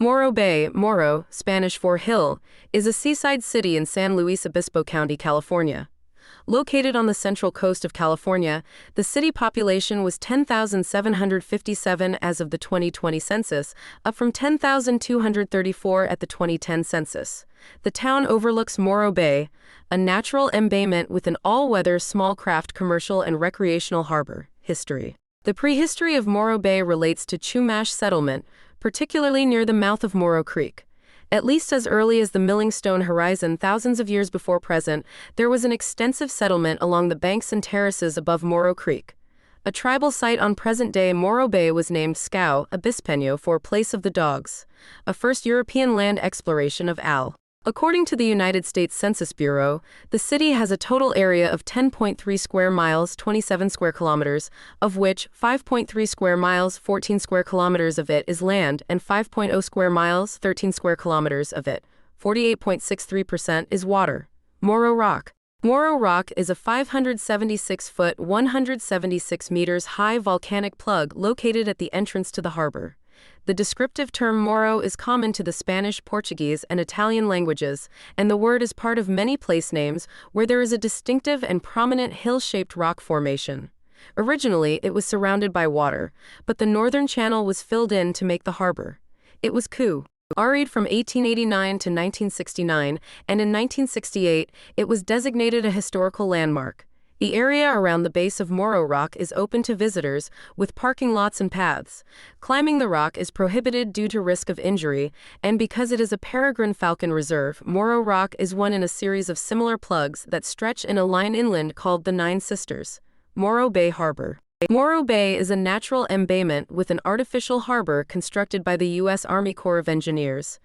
Morro Bay, Morro, Spanish for hill, is a seaside city in San Luis Obispo County, California. Located on the central coast of California, the city population was 10,757 as of the 2020 census, up from 10,234 at the 2010 census. The town overlooks Morro Bay, a natural embayment with an all-weather small craft commercial and recreational harbor. History. The prehistory of Morro Bay relates to Chumash settlement, particularly near the mouth of Morro Creek. At least as early as the Millingstone Horizon, thousands of years before present, there was an extensive settlement along the banks and terraces above Morro Creek. A tribal site on present-day Morro Bay was named Scow Obispeño for Place of the Dogs, a first European land exploration of Al. According to the United States Census Bureau, the city has a total area of 10.3 square miles, 27 square kilometers, of which 5.3 square miles, 14 square kilometers of it is land, and 5.0 square miles, 13 square kilometers of it, 48.63%, is water. Morro Rock. Morro Rock is a 576-foot, 176 meters high volcanic plug located at the entrance to the harbor. The descriptive term Morro is common to the Spanish, Portuguese, and Italian languages, and the word is part of many place names where there is a distinctive and prominent hill-shaped rock formation. Originally, it was surrounded by water, but the northern channel was filled in to make the harbor. It was quarried from 1889 to 1969, and in 1968, it was designated a historical landmark. The area around the base of Morro Rock is open to visitors, with parking lots and paths. Climbing the rock is prohibited due to risk of injury, and because it is a peregrine falcon reserve, Morro Rock is one in a series of similar plugs that stretch in a line inland called the Nine Sisters. Morro Bay Harbor. Morro Bay is a natural embayment with an artificial harbor constructed by the U.S. Army Corps of Engineers.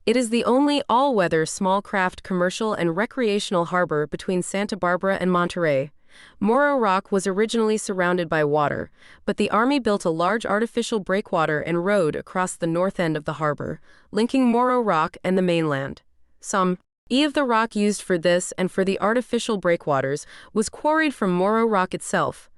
It is the only all-weather small craft commercial and recreational harbor between Santa Barbara and Monterey. Morro Rock was originally surrounded by water, but the Army built a large artificial breakwater and road across the north end of the harbor, linking Morro Rock and the mainland. Some of the rock used for this and for the artificial breakwaters was quarried from Morro Rock itself.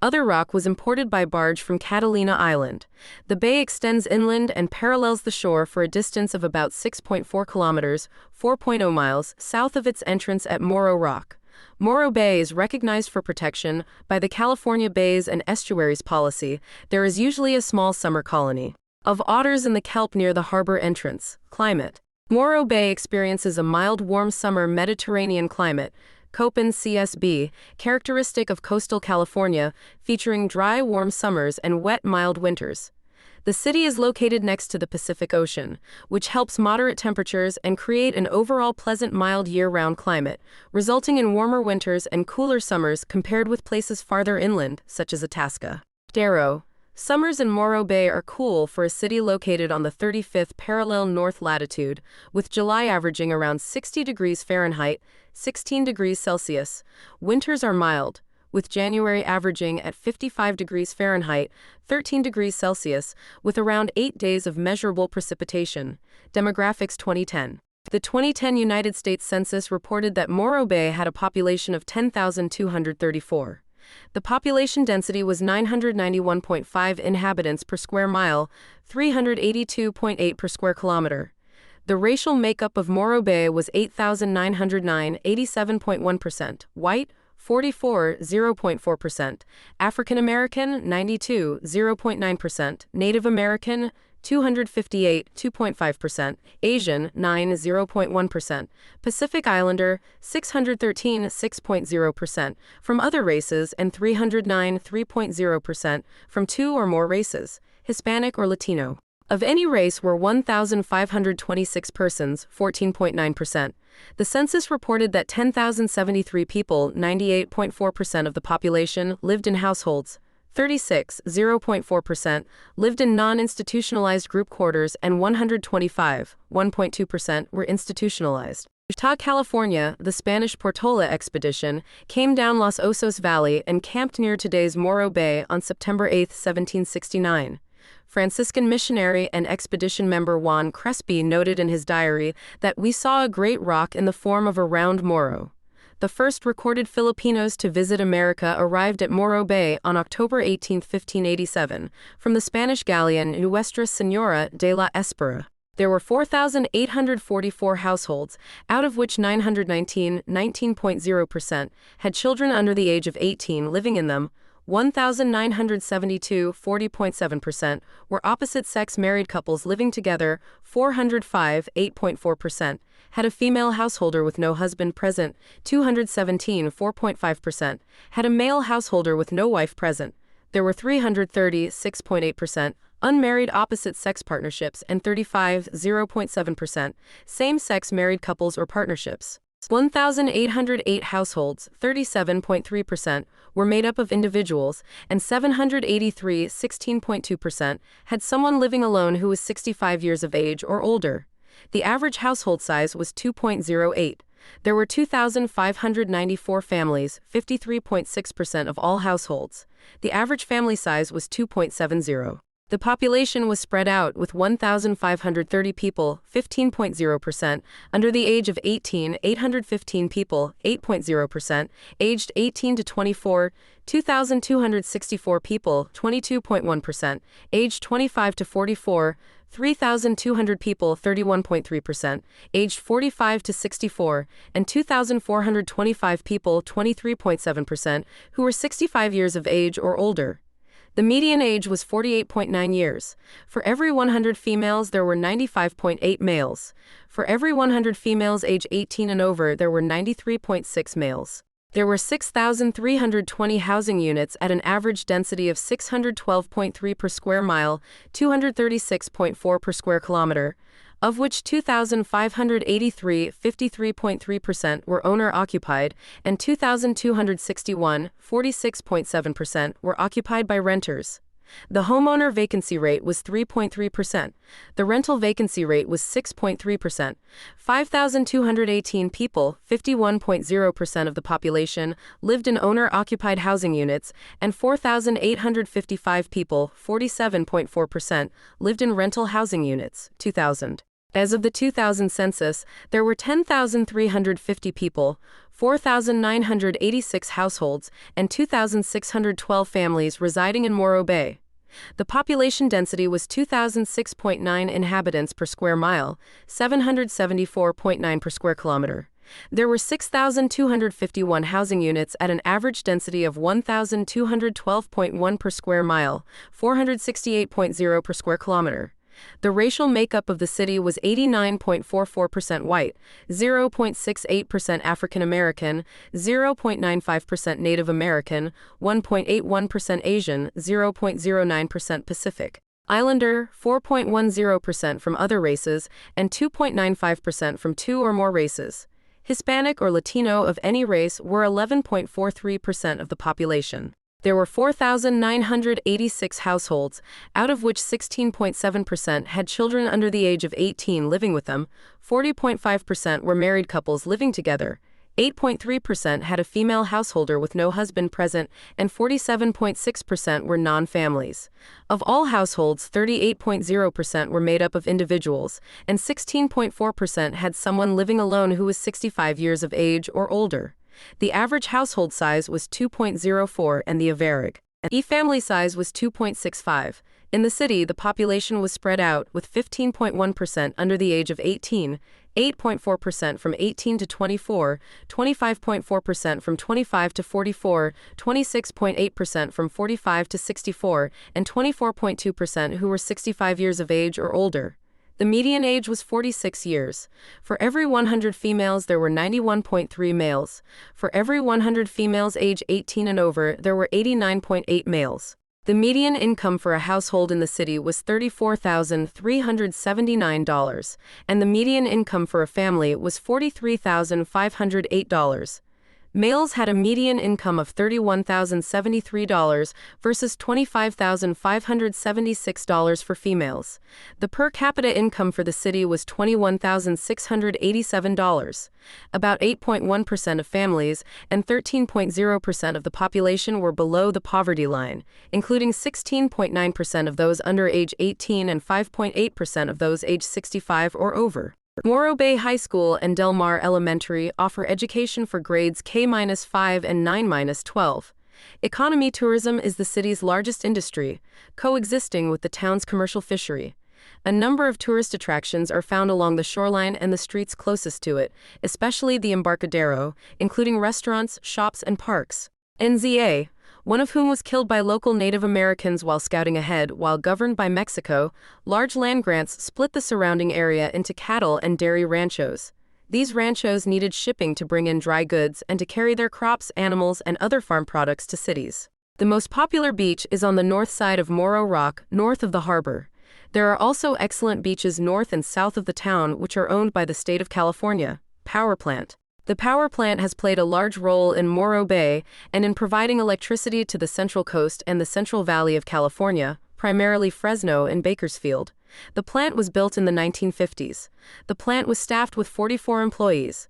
Other rock was imported by barge from Catalina Island. The bay extends inland and parallels the shore for a distance of about 6.4 kilometers, 4.0 miles, south of its entrance at Morro Rock. Morro Bay is recognized for protection by the California Bays and Estuaries Policy. There is usually a small summer colony of otters in the kelp near the harbor entrance. Climate. Morro Bay experiences a mild, warm summer Mediterranean climate, Köppen CSB, characteristic of coastal California, featuring dry, warm summers and wet, mild winters. The city is located next to the Pacific Ocean, which helps moderate temperatures and create an overall pleasant, mild year-round climate, resulting in warmer winters and cooler summers compared with places farther inland, such as Itasca. Darrow. Summers in Morro Bay are cool for a city located on the 35th parallel north latitude, with July averaging around 60 degrees Fahrenheit, 16 degrees Celsius. Winters are mild, with January averaging at 55 degrees Fahrenheit, 13 degrees Celsius, with around 8 days of measurable precipitation. Demographics 2010. The 2010 United States Census reported that Morro Bay had a population of 10,234. The population density was 991.5 inhabitants per square mile, 382.8 per square kilometer. The racial makeup of Morro Bay was 8,909, 87.1%, white, 44, 0.4%, African American, 92, 0.9%, Native American, 258, 2.5%, Asian, 9, 0.1%, Pacific Islander, 613, 6.0%, from other races, and 309, 3.0%, from two or more races, Hispanic or Latino. Of any race were 1,526 persons, 14.9%. The census reported that 10,073 people, 98.4% of the population, lived in households. 36, 0.4%, lived in non-institutionalized group quarters, and 125, 1.2%, were institutionalized. Utah, California, the Spanish Portola expedition came down Los Osos Valley and camped near today's Morro Bay on September 8, 1769. Franciscan missionary and expedition member Juan Crespi noted in his diary that we saw a great rock in the form of a round Morro. The first recorded Filipinos to visit America arrived at Morro Bay on October 18, 1587, from the Spanish galleon Nuestra Señora de la Espera. There were 4,844 households, out of which 919, 19.0%, had children under the age of 18 living in them. 1,972, 40.7%, were opposite-sex married couples living together. 405, 8.4%, had a female householder with no husband present. 217, 4.5%, had a male householder with no wife present. There were 330, 6.8%, unmarried opposite-sex partnerships, and 35, 0.7%, same-sex married couples or partnerships. 1,808 households, 37.3%, were made up of individuals, and 783, 16.2%, had someone living alone who was 65 years of age or older. The average household size was 2.08. There were 2,594 families, 53.6% of all households. The average family size was 2.70. The population was spread out with 1,530 people, 15.0%, under the age of 18, 815 people, 8.0%, aged 18 to 24, 2,264 people, 22.1%, aged 25 to 44, 3,200 people, 31.3%, aged 45 to 64, and 2,425 people, 23.7%, who were 65 years of age or older. The median age was 48.9 years. For every 100 females, there were 95.8 males. For every 100 females age 18 and over, there were 93.6 males. There were 6,320 housing units at an average density of 612.3 per square mile, 236.4 per square kilometer, of which 2,583, 53.3%, were owner-occupied, and 2,261, 46.7%, were occupied by renters. The homeowner vacancy rate was 3.3%. The rental vacancy rate was 6.3%. 5,218 people, 51.0% of the population, lived in owner-occupied housing units, and 4,855 people, 47.4%, lived in rental housing units. 2000. As of the 2000 census, there were 10,350 people, 4,986 households, and 2,612 families residing in Morro Bay. The population density was 2,006.9 inhabitants per square mile, 774.9 per square kilometer. There were 6,251 housing units at an average density of 1,212.1 per square mile, 468.0 per square kilometer. The racial makeup of the city was 89.44% white, 0.68% African American, 0.95% Native American, 1.81% Asian, 0.09% Pacific Islander, 4.10% from other races, and 2.95% from two or more races. Hispanic or Latino of any race were 11.43% of the population. There were 4,986 households, out of which 16.7% had children under the age of 18 living with them, 40.5% were married couples living together, 8.3% had a female householder with no husband present, and 47.6% were non-families. Of all households, 38.0% were made up of individuals, and 16.4% had someone living alone who was 65 years of age or older. The average household size was 2.04 and the average family size was 2.65. In the city, the population was spread out with 15.1% under the age of 18, 8.4% from 18 to 24, 25.4% from 25 to 44, 26.8% from 45 to 64, and 24.2% who were 65 years of age or older. The median age was 46 years. For every 100 females, there were 91.3 males. For every 100 females age 18 and over, there were 89.8 males. The median income for a household in the city was $34,379, and the median income for a family was $43,508. Males had a median income of $31,073 versus $25,576 for females. The per capita income for the city was $21,687. About 8.1% of families and 13.0% of the population were below the poverty line, including 16.9% of those under age 18 and 5.8% of those age 65 or over. Morro Bay High School and Del Mar Elementary offer education for grades K-5 and 9-12. Economy tourism is the city's largest industry, coexisting with the town's commercial fishery. A number of tourist attractions are found along the shoreline and the streets closest to it, especially the Embarcadero, including restaurants, shops, and parks. NZA, one of whom was killed by local Native Americans while scouting ahead. While governed by Mexico, large land grants split the surrounding area into cattle and dairy ranchos. These ranchos needed shipping to bring in dry goods and to carry their crops, animals, and other farm products to cities. The most popular beach is on the north side of Morro Rock, north of the harbor. There are also excellent beaches north and south of the town which are owned by the state of California. Power plant. The power plant has played a large role in Morro Bay and in providing electricity to the Central Coast and the Central Valley of California, primarily Fresno and Bakersfield. The plant was built in the 1950s. The plant was staffed with 44 employees.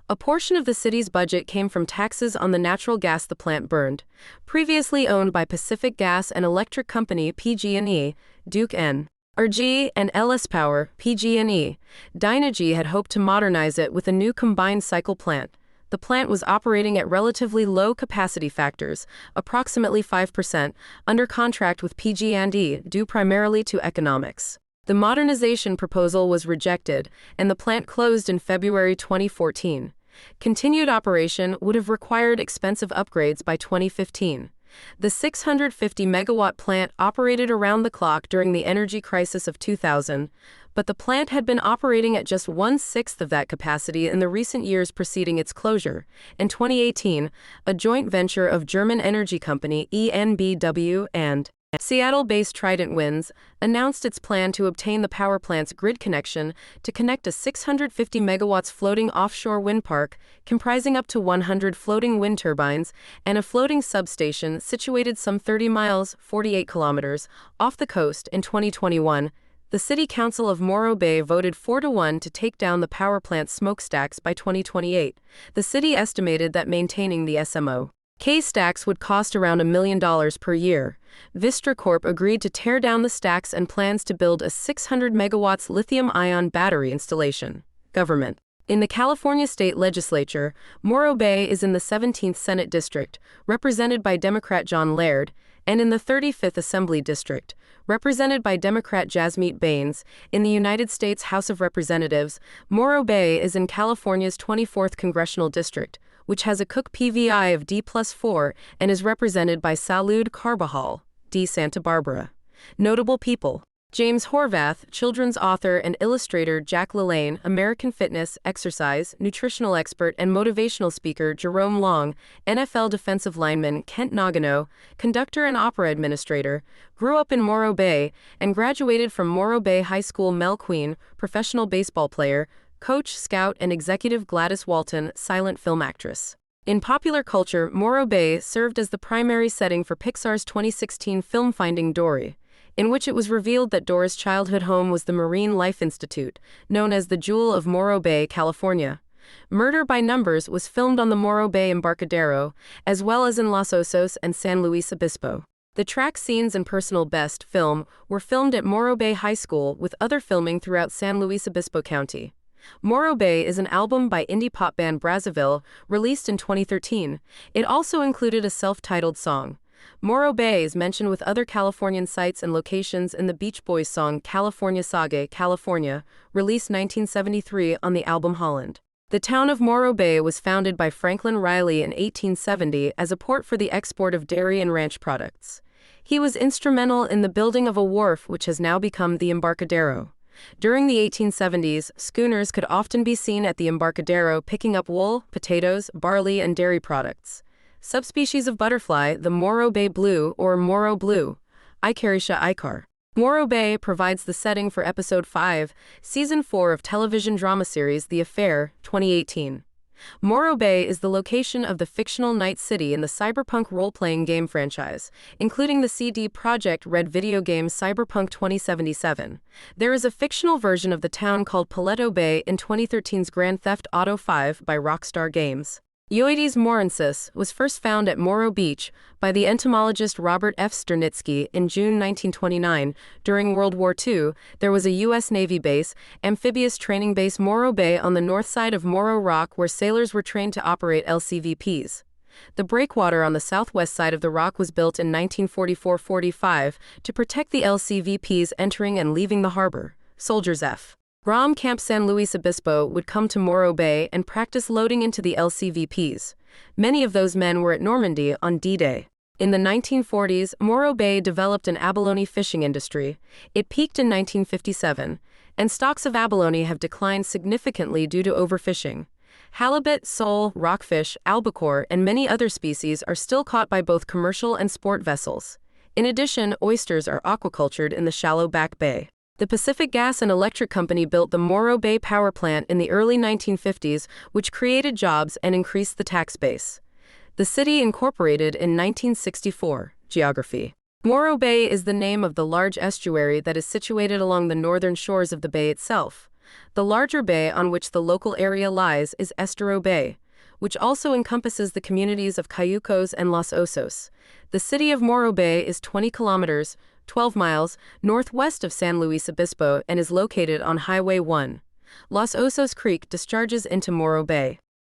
A portion of the city's budget came from taxes on the natural gas the plant burned. Previously owned by Pacific Gas and Electric Company PG&E, Duke Energy, and LS Power PG&E, Dynegy had hoped to modernize it with a new combined cycle plant. The plant was operating at relatively low capacity factors, approximately 5%, under contract with PG&E due primarily to economics. The modernization proposal was rejected, and the plant closed in February 2014. Continued operation would have required expensive upgrades by 2015. The 650-megawatt plant operated around the clock during the energy crisis of 2000, but the plant had been operating at just one-sixth of that capacity in the recent years preceding its closure. In 2018, a joint venture of German energy company EnBW and Seattle-based Trident Winds announced its plan to obtain the power plant's grid connection to connect a 650 megawatts floating offshore wind park comprising up to 100 floating wind turbines and a floating substation situated some 30 miles (48 kilometers) off the coast. In 2021, the City Council of Morro Bay voted 4-1 to take down the power plant's smokestacks by 2028. The city estimated that maintaining the SMO K-stacks would cost around $1 million per year. Vistra Corp agreed to tear down the stacks and plans to build a 600 megawatts lithium-ion battery installation. Government. In the California state legislature, Morro Bay is in the 17th Senate District, represented by Democrat John Laird, and in the 35th Assembly District, represented by Democrat Jasmeet Bains. In the United States House of Representatives, Morro Bay is in California's 24th Congressional District, which has a Cook PVI of D+4 and is represented by Salud Carbajal, D. Santa Barbara. Notable people. James Horvath, children's author and illustrator Jack LaLanne, American fitness, exercise, nutritional expert and motivational speaker Jerome Long, NFL defensive lineman Kent Nagano, conductor and opera administrator, grew up in Morro Bay, and graduated from Morro Bay High School. Mel Queen, professional baseball player, coach, scout, and executive. Gladys Walton, silent film actress. In popular culture, Morro Bay served as the primary setting for Pixar's 2016 film Finding Dory, in which it was revealed that Dora's childhood home was the Marine Life Institute, known as the Jewel of Morro Bay, California. Murder by Numbers was filmed on the Morro Bay Embarcadero, as well as in Los Osos and San Luis Obispo. The track scenes and personal best film were filmed at Morro Bay High School, with other filming throughout San Luis Obispo County. Morro Bay is an album by indie pop band Brazzaville, released in 2013. It also included a self-titled song. Morro Bay is mentioned with other Californian sites and locations in the Beach Boys song California Sage, California, released 1973 on the album Holland. The town of Morro Bay was founded by Franklin Riley in 1870 as a port for the export of dairy and ranch products. He was instrumental in the building of a wharf which has now become the Embarcadero. During the 1870s, schooners could often be seen at the Embarcadero picking up wool, potatoes, barley, and dairy products. Subspecies of butterfly, the Morro Bay blue or Morro blue, Icaricia icar. Morro Bay provides the setting for Episode 5, Season 4 of television drama series The Affair, 2018. Morro Bay is the location of the fictional Night City in the cyberpunk role-playing game franchise, including the CD Projekt Red video game Cyberpunk 2077. There is a fictional version of the town called Paleto Bay in 2013's Grand Theft Auto V by Rockstar Games. Yoides morensis was first found at Morro Beach by the entomologist Robert F. Sternitsky in June 1929. During World War II, there was a U.S. Navy base, amphibious training base Morro Bay on the north side of Morro Rock where sailors were trained to operate LCVPs. The breakwater on the southwest side of the rock was built in 1944-45 to protect the LCVPs entering and leaving the harbor. Soldiers F. ROM Camp San Luis Obispo would come to Morro Bay and practice loading into the LCVPs. Many of those men were at Normandy on D-Day. In the 1940s, Morro Bay developed an abalone fishing industry. It peaked in 1957, and stocks of abalone have declined significantly due to overfishing. Halibut, sole, rockfish, albacore, and many other species are still caught by both commercial and sport vessels. In addition, oysters are aquacultured in the shallow Back Bay. The Pacific Gas and Electric Company built the Morro Bay Power Plant in the early 1950s, which created jobs and increased the tax base. The city incorporated in 1964. Geography. Morro Bay is the name of the large estuary that is situated along the northern shores of the bay itself. The larger bay on which the local area lies is Estero Bay, which also encompasses the communities of Cayucos and Los Osos. The city of Morro Bay is 20 kilometers, 12 miles, northwest of San Luis Obispo and is located on Highway 1. Los Osos Creek discharges into Morro Bay.